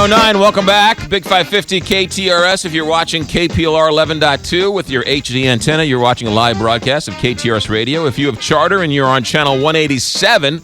9:09, welcome back. Big 550 KTRS. If you're watching KPLR 11.2 with your HD antenna, you're watching a live broadcast of KTRS Radio. If you have Charter and you're on channel 187,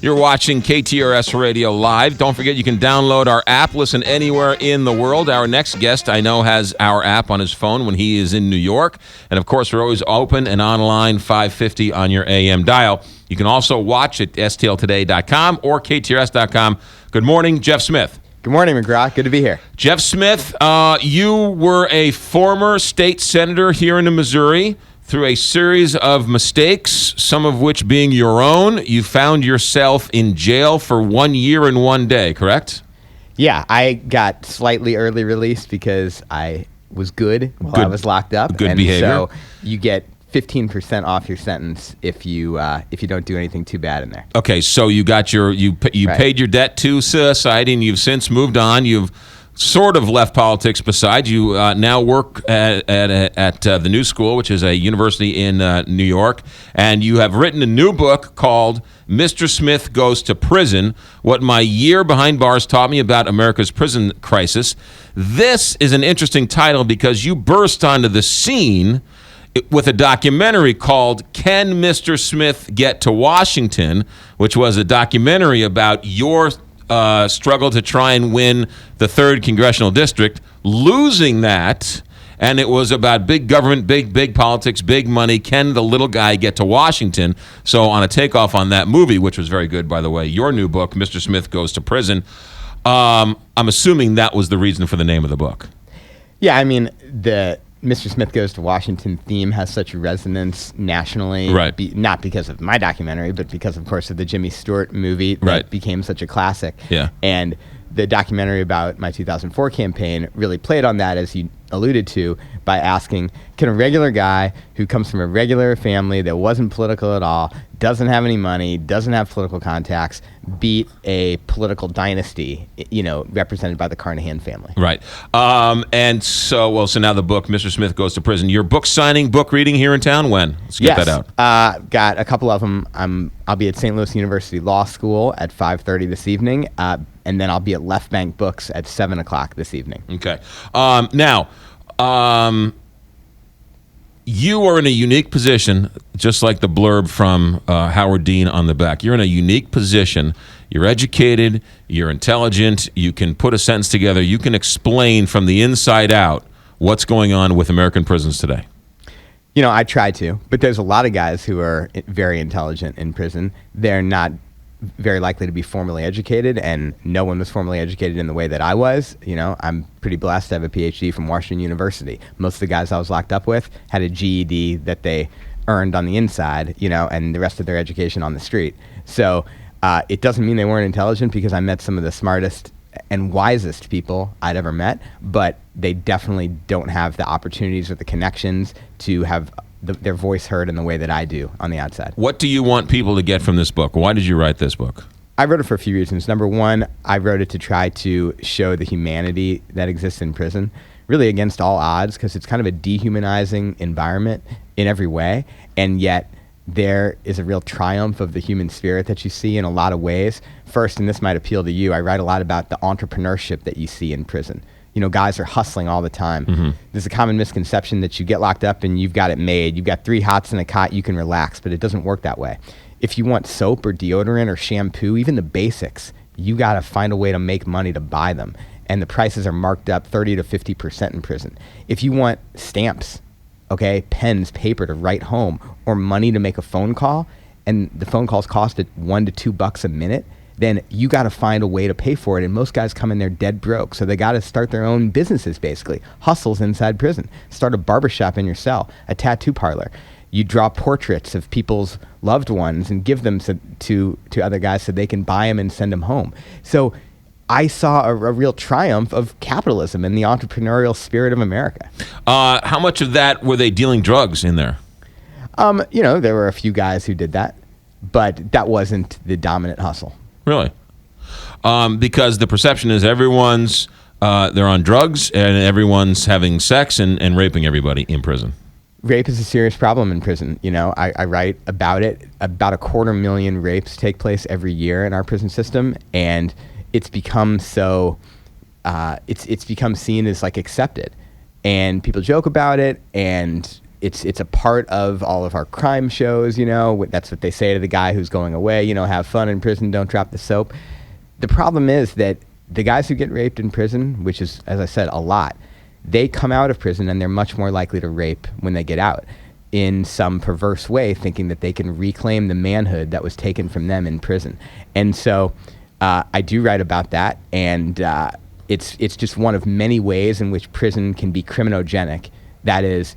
you're watching KTRS Radio Live. Don't forget you can download our app, listen anywhere in the world. Our next guest, I know, has our app on his phone when he is in New York. And, of course, we're always open and online 550 on your AM dial. You can also watch at stltoday.com or ktrs.com. Good morning, Jeff Smith. Good morning, McGraw. Good to be here. Jeff Smith, you were a former state senator here in Missouri. Through a series of mistakes, some of which being your own, you found yourself in jail for 1 year and 1 day, correct? Yeah, I got slightly early release because I was good while I was locked up. Good behavior. So you get 15% off your sentence if you don't do anything too bad in there. Okay, so you got paid your debt to society, and you've since moved on. You've sort of left politics beside. You now work at the New School, which is a university in New York, and you have written a new book called Mr. Smith Goes to Prison, What My Year Behind Bars Taught Me About America's Prison Crisis. This is an interesting title because you burst onto the scene with a documentary called Can Mr. Smith Get to Washington, which was a documentary about your struggle to try and win the 3rd Congressional District, losing that, and it was about big government, big politics, big money. Can the little guy get to Washington? So on a takeoff on that movie, which was very good, by the way, your new book, Mr. Smith Goes to Prison, I'm assuming that was the reason for the name of the book. Yeah, I mean, the Mr. Smith Goes to Washington theme has such resonance nationally, right? Not because of my documentary, but because, of course, of the Jimmy Stewart movie that became such a classic. Yeah. And the documentary about my 2004 campaign really played on that, as you alluded to, by asking, can a regular guy who comes from a regular family that wasn't political at all, doesn't have any money, doesn't have political contacts, beat a political dynasty, represented by the Carnahan family? Right. And so now the book, Mr. Smith Goes to Prison. Your book signing, book reading here in town, when? Let's get that out. Got a couple of them. I'll be at St. Louis University Law School at 5:30 this evening, and then I'll be at Left Bank Books at 7 o'clock this evening. Okay. Now, you are in a unique position, just like the blurb from Howard Dean on the back. You're in a unique position. You're educated. You're intelligent. You can put a sentence together. You can explain from the inside out what's going on with American prisons today. I try to, but there's a lot of guys who are very intelligent in prison. They're not very likely to be formally educated, and no one was formally educated in the way that I was. I'm pretty blessed to have a PhD from Washington University. Most of the guys I was locked up with had a GED that they earned on the inside, and the rest of their education on the street. So it doesn't mean they weren't intelligent, because I met some of the smartest and wisest people I'd ever met, but they definitely don't have the opportunities or the connections to have their voice heard in the way that I do on the outside. What do you want people to get from this book? Why did you write this book? I wrote it for a few reasons. Number one, I wrote it to try to show the humanity that exists in prison, really against all odds, because it's kind of a dehumanizing environment in every way, and yet there is a real triumph of the human spirit that you see in a lot of ways. First, and this might appeal to you, I write a lot about the entrepreneurship that you see in prison. Guys are hustling all the time. Mm-hmm. There's a common misconception that you get locked up and you've got it made. You've got 3 hots and a cot, you can relax, but it doesn't work that way. If you want soap or deodorant or shampoo, even the basics, you got to find a way to make money to buy them. And the prices are marked up 30 to 50% in prison. If you want stamps, pens, paper to write home, or money to make a phone call, and the phone calls cost $1 to $2 a minute, then you got to find a way to pay for it. And most guys come in there dead broke. So they got to start their own businesses, basically. Hustles inside prison. Start a barbershop in your cell, a tattoo parlor. You draw portraits of people's loved ones and give them to other guys so they can buy them and send them home. So I saw a real triumph of capitalism and the entrepreneurial spirit of America. How much of that were they dealing drugs in there? There were a few guys who did that, but that wasn't the dominant hustle. Really? Because the perception is everyone's they're on drugs and everyone's having sex and raping everybody in prison. Rape is a serious problem in prison. I write about it. About 250,000 rapes take place every year in our prison system, and it's become so it's become seen as like accepted, and people joke about it, and it's a part of all of our crime shows. That's what they say to the guy who's going away. Have fun in prison, don't drop the soap. The problem is that the guys who get raped in prison, which is, as I said, a lot, they come out of prison and they're much more likely to rape when they get out in some perverse way, thinking that they can reclaim the manhood that was taken from them in prison. And so I do write about that, and it's just one of many ways in which prison can be criminogenic. That is,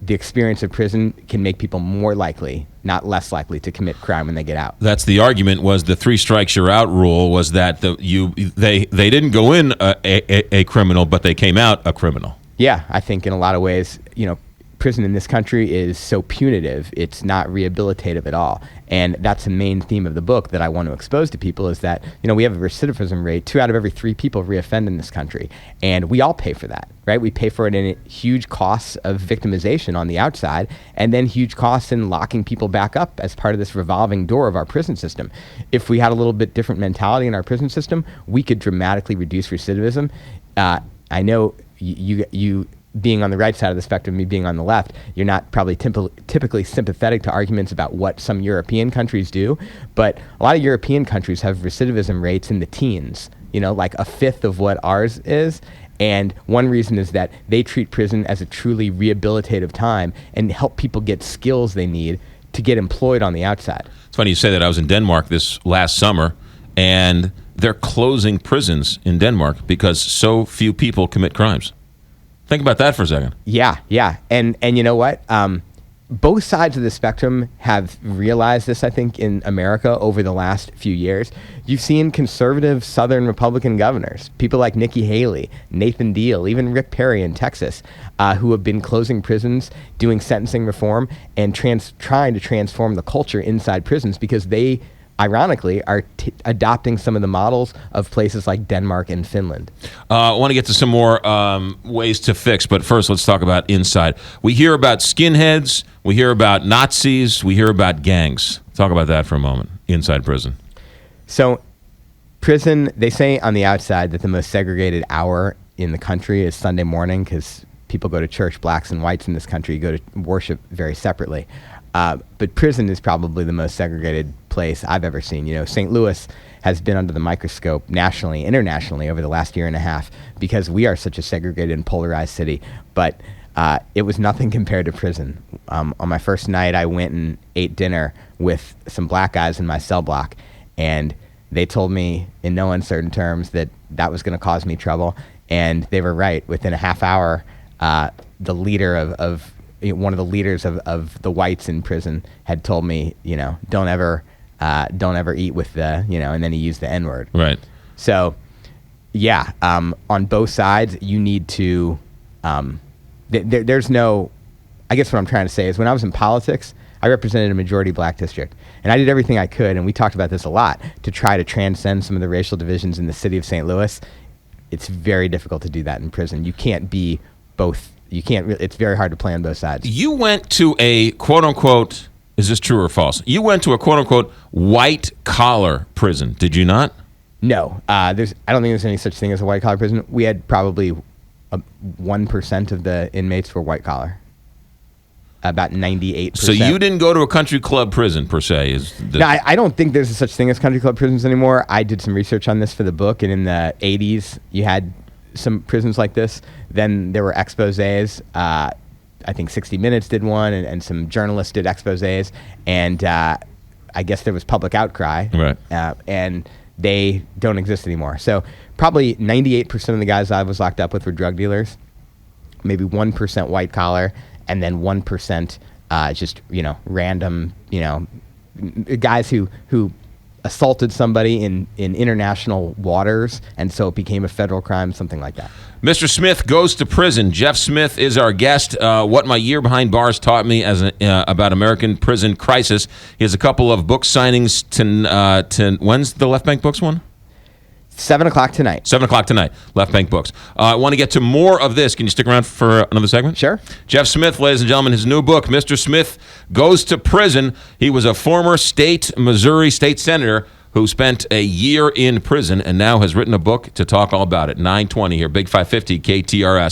the experience of prison can make people more likely, not less likely, to commit crime when they get out. That's the argument. Was the 3 strikes you're out rule was that they didn't go in a criminal, but they came out a criminal. Yeah, I think in a lot of ways, prison in this country is so punitive, it's not rehabilitative at all. And that's the main theme of the book that I want to expose to people, is that, we have a recidivism rate. 2 out of every 3 people reoffend in this country. And we all pay for that, right? We pay for it in huge costs of victimization on the outside, and then huge costs in locking people back up as part of this revolving door of our prison system. If we had a little bit different mentality in our prison system, we could dramatically reduce recidivism. I know you being on the right side of the spectrum, me being on the left, you're not probably typically sympathetic to arguments about what some European countries do, but a lot of European countries have recidivism rates in the teens, like a fifth of what ours is. And one reason is that they treat prison as a truly rehabilitative time and help people get skills they need to get employed on the outside. It's funny you say that. I was in Denmark this last summer, and they're closing prisons in Denmark because so few people commit crimes. Think about that for a second. Yeah. And you know what? Both sides of the spectrum have realized this, I think, in America over the last few years. You've seen conservative Southern Republican governors, people like Nikki Haley, Nathan Deal, even Rick Perry in Texas, who have been closing prisons, doing sentencing reform, and trying to transform the culture inside prisons, because they, ironically, are adopting some of the models of places like Denmark and Finland. I want to get to some more ways to fix, but first let's talk about inside. We hear about skinheads, we hear about Nazis, we hear about gangs. Talk about that for a moment, inside prison. So prison, they say on the outside that the most segregated hour in the country is Sunday morning, because people go to church. Blacks and whites in this country go to worship very separately. But prison is probably the most segregated place I've ever seen. St. Louis has been under the microscope nationally, internationally over the last year and a half, because we are such a segregated and polarized city. But it was nothing compared to prison. On my first night, I went and ate dinner with some black guys in my cell block, and they told me in no uncertain terms that was going to cause me trouble. And they were right. Within a half hour, the leader of one of the leaders of the whites in prison had told me, don't ever eat with the, and then he used the N-word. Right. So, yeah, on both sides, you need to, there's no, I guess what I'm trying to say is, when I was in politics, I represented a majority black district, and I did everything I could, and we talked about this a lot, to try to transcend some of the racial divisions in the city of St. Louis. It's very difficult to do that in prison. You can't be both. You can't. It's very hard to play on both sides. You went to a quote unquote, is this true or false? You went to a quote unquote white collar prison, did you not? No, I don't think there's any such thing as a white collar prison. We had probably 1% of the inmates were white collar. About 98%. So you didn't go to a country club prison per se? No, I don't think there's such thing as country club prisons anymore. I did some research on this for the book, and in the 80s, you had some prisons like this. Then there were exposés. I think 60 Minutes did one, and some journalists did exposés. And I guess there was public outcry. Right. And they don't exist anymore. So probably 98% of the guys I was locked up with were drug dealers, maybe 1% white collar, and then 1% just, random, guys who assaulted somebody in international waters, and so it became a federal crime, something like that. Mr. Smith goes to prison. Jeff Smith is our guest. What my year behind bars taught me about American prison crisis. He has a couple of book signings to when's the Left Bank Books one? 7 o'clock tonight. 7 o'clock tonight, Left Bank Books. I want to get to more of this. Can you stick around for another segment? Sure. Jeff Smith, ladies and gentlemen, his new book, Mr. Smith Goes to Prison. He was a former Missouri state senator who spent a year in prison and now has written a book to talk all about it. 9:20 here, Big 550 KTRS.